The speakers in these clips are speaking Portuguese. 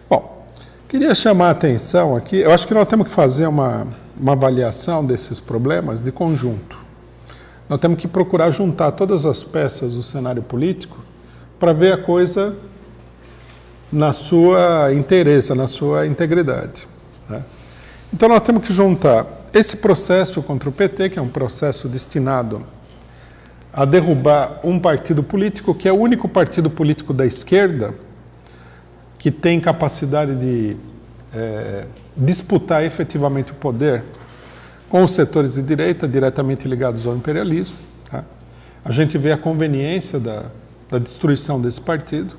Bom, queria chamar a atenção aqui, eu acho que nós temos que fazer uma avaliação desses problemas de conjunto. Nós temos que procurar juntar todas as peças do cenário político para ver a coisa na sua inteireza, na sua integridade, né? Então nós temos que juntar esse processo contra o PT, que é um processo destinado a derrubar um partido político, que é o único partido político da esquerda que tem capacidade de disputar efetivamente o poder com os setores de direita diretamente ligados ao imperialismo, tá? A gente vê a conveniência da destruição desse partido,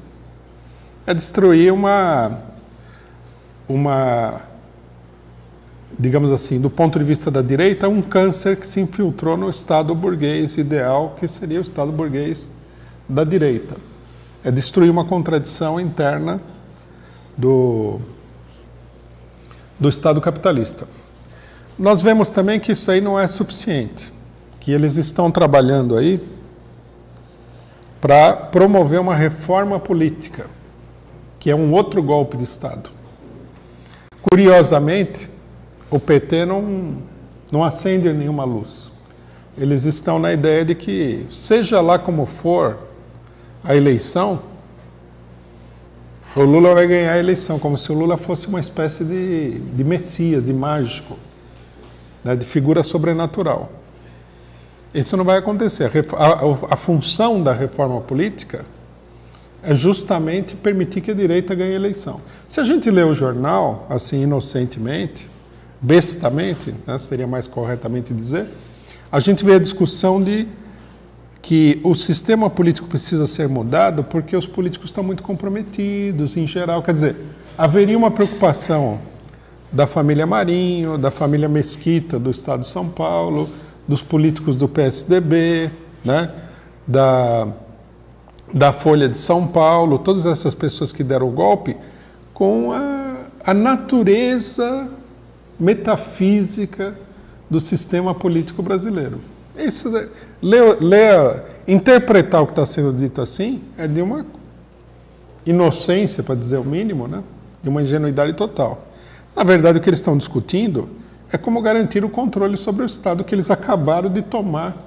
é destruir digamos assim, do ponto de vista da direita, um câncer que se infiltrou no Estado burguês ideal, que seria o Estado burguês da direita. É destruir uma contradição interna do Estado capitalista. Nós vemos também que isso aí não é suficiente, que eles estão trabalhando aí para promover uma reforma política, que é um outro golpe de Estado. Curiosamente, o PT não acende nenhuma luz. Eles estão na ideia de que, seja lá como for a eleição, o Lula vai ganhar a eleição, como se o Lula fosse uma espécie de messias, de mágico, né, de figura sobrenatural. Isso não vai acontecer. A função da reforma política é justamente permitir que a direita ganhe a eleição. Se a gente lê o jornal, assim, inocentemente, bestamente, né, seria mais corretamente dizer, a gente vê a discussão de que o sistema político precisa ser mudado porque os políticos estão muito comprometidos, em geral. Quer dizer, haveria uma preocupação da família Marinho, da família Mesquita do Estado de São Paulo, dos políticos do PSDB, né, da Folha de São Paulo, todas essas pessoas que deram o golpe, com a natureza metafísica do sistema político brasileiro. Isso, interpretar o que está sendo dito assim é de uma inocência, para dizer o mínimo, né? De uma ingenuidade total. Na verdade, o que eles estão discutindo é como garantir o controle sobre o Estado que eles acabaram de tomar,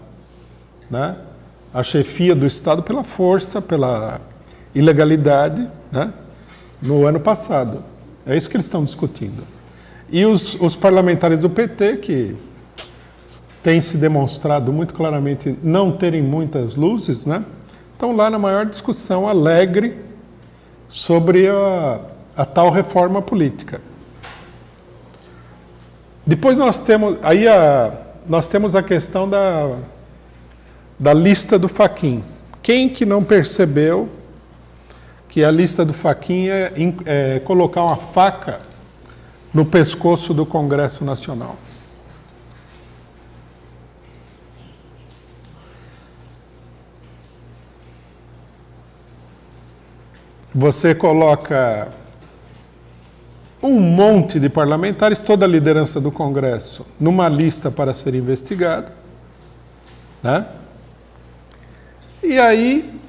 né? A chefia do Estado pela força, pela ilegalidade, né? No ano passado. É isso que eles estão discutindo. E os parlamentares do PT, que têm se demonstrado muito claramente não terem muitas luzes, né, estão lá na maior discussão alegre sobre a tal reforma política. Depois nós temos a questão da lista do Fachin. Quem que não percebeu que a lista do Fachin é colocar uma faca no pescoço do Congresso Nacional? Você coloca um monte de parlamentares, toda a liderança do Congresso, numa lista para ser investigado, né? E aí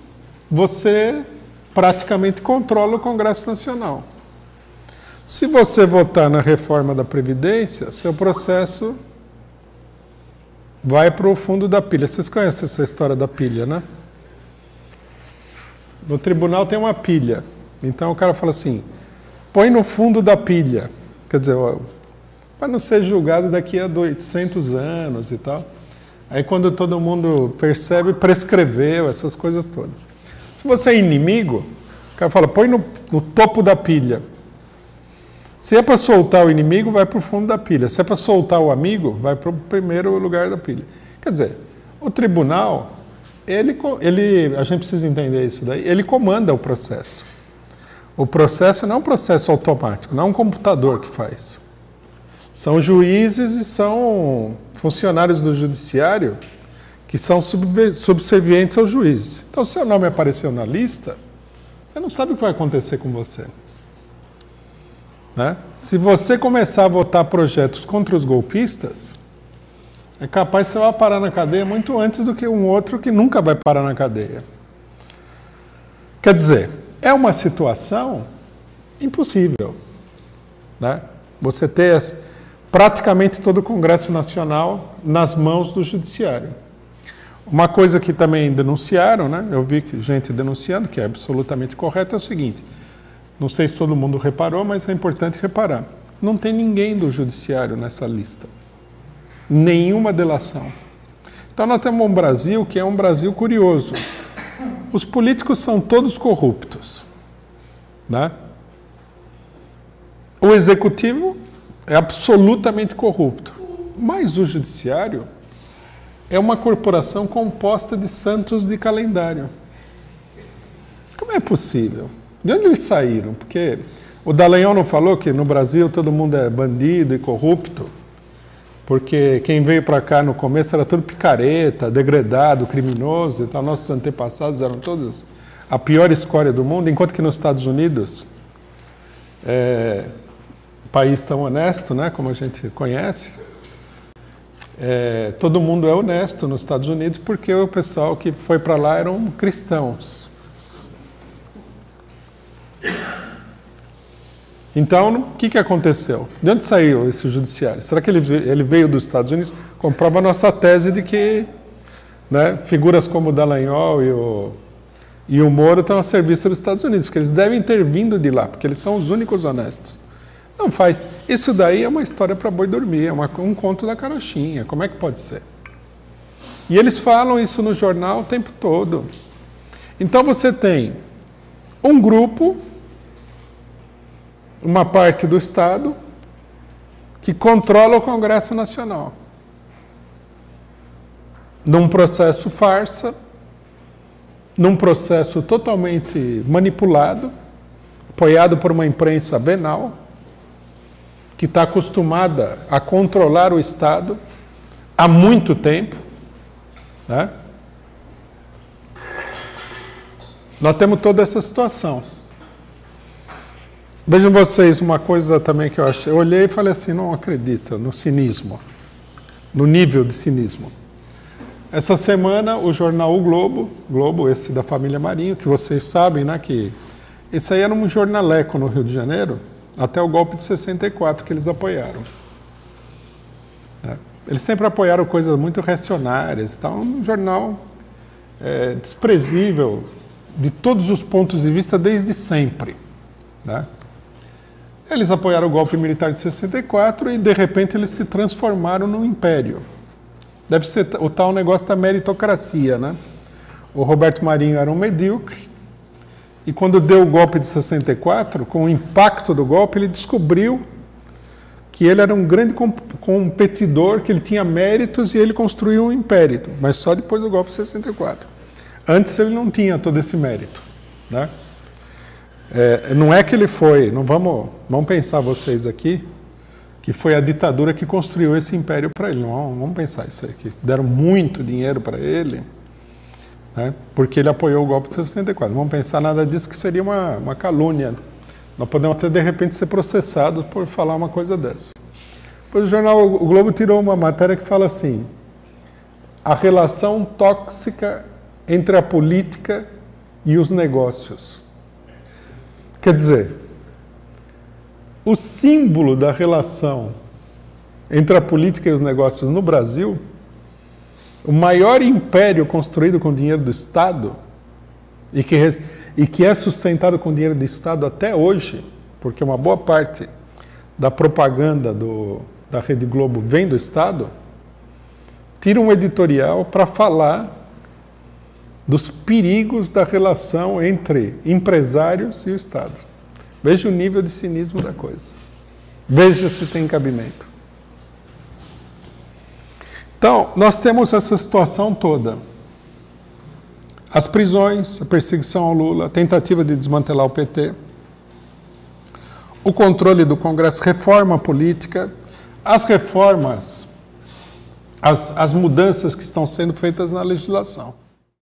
você praticamente controla o Congresso Nacional. Se você votar na reforma da Previdência, seu processo vai para o fundo da pilha. Vocês conhecem essa história da pilha, né? No tribunal tem uma pilha. Então o cara fala assim, põe no fundo da pilha. Quer dizer, para não ser julgado daqui a 800 anos e tal. Aí quando todo mundo percebe, prescreveu, essas coisas todas. Se você é inimigo, o cara fala, põe no topo da pilha. Se é para soltar o inimigo, vai para o fundo da pilha. Se é para soltar o amigo, vai para o primeiro lugar da pilha. Quer dizer, o tribunal, a gente precisa entender isso daí, ele comanda o processo. O processo não é um processo automático, não é um computador que faz. São juízes e são funcionários do judiciário que são subservientes aos juízes. Então, se seu nome apareceu na lista, você não sabe o que vai acontecer com você, né? Se você começar a votar projetos contra os golpistas, é capaz que você vai parar na cadeia muito antes do que um outro que nunca vai parar na cadeia. Quer dizer, é uma situação Impossível, né? Você ter praticamente todo o Congresso Nacional nas mãos do Judiciário. Uma coisa que também denunciaram, né? Eu vi gente denunciando, que é absolutamente correto, é o seguinte, não sei se todo mundo reparou, mas é importante reparar. Não tem ninguém do Judiciário nessa lista. Nenhuma delação. Então nós temos um Brasil que é um Brasil curioso. Os políticos são todos corruptos, né? O Executivo é absolutamente corrupto, mas o Judiciário é uma corporação composta de santos de calendário. Como é possível? De onde eles saíram? Porque o Dallagnol não falou que no Brasil todo mundo é bandido e corrupto? Porque quem veio para cá no começo era tudo picareta, degradado, criminoso, então nossos antepassados eram todos a pior escória do mundo, enquanto que nos Estados Unidos, país tão honesto, né, como a gente conhece, todo mundo é honesto nos Estados Unidos porque o pessoal que foi para lá eram cristãos. Então, o que aconteceu? De onde saiu esse judiciário? Será que ele veio dos Estados Unidos? Comprova a nossa tese de que, né, figuras como o Dallagnol e o Moro estão a serviço dos Estados Unidos, que eles devem ter vindo de lá, porque eles são os únicos honestos. Não faz. Isso daí é uma história para boi dormir, é um conto da carochinha. Como é que pode ser? E eles falam isso no jornal o tempo todo. Então você tem um grupo, uma parte do Estado, que controla o Congresso Nacional. Num processo farsa, num processo totalmente manipulado, apoiado por uma imprensa venal, que está acostumada a controlar o Estado há muito tempo, né? Nós temos toda essa situação. Vejam vocês uma coisa também que eu achei. Eu olhei e falei assim, não acredito no cinismo, no nível de cinismo. Essa semana o jornal O Globo, esse da família Marinho, que vocês sabem, né, que esse aí era um jornaleco no Rio de Janeiro, até o golpe de 64 que eles apoiaram. Eles sempre apoiaram coisas muito reacionárias, então um jornal desprezível de todos os pontos de vista desde sempre, né? Eles apoiaram o golpe militar de 64 e, de repente, eles se transformaram num império. Deve ser o tal negócio da meritocracia, né? O Roberto Marinho era um medíocre e, quando deu o golpe de 64, com o impacto do golpe, ele descobriu que ele era um grande competidor, que ele tinha méritos e ele construiu um império, mas só depois do golpe de 64. Antes ele não tinha todo esse mérito, né? Não é que ele foi, não vamos pensar vocês aqui, que foi a ditadura que construiu esse império para ele. Não vamos pensar isso aí, que deram muito dinheiro para ele, né, porque ele apoiou o golpe de 64. Não vamos pensar nada disso, que seria uma calúnia. Nós podemos até, de repente, ser processados por falar uma coisa dessa. Depois o jornal O Globo tirou uma matéria que fala assim, a relação tóxica entre a política e os negócios. Quer dizer, o símbolo da relação entre a política e os negócios no Brasil, o maior império construído com dinheiro do Estado, e que é sustentado com dinheiro do Estado até hoje, porque uma boa parte da propaganda da Rede Globo vem do Estado, tira um editorial para falar dos perigos da relação entre empresários e o Estado. Veja o nível de cinismo da coisa. Veja se tem cabimento. Então, nós temos essa situação toda. As prisões, a perseguição ao Lula, a tentativa de desmantelar o PT, o controle do Congresso, reforma política, as reformas, as mudanças que estão sendo feitas na legislação.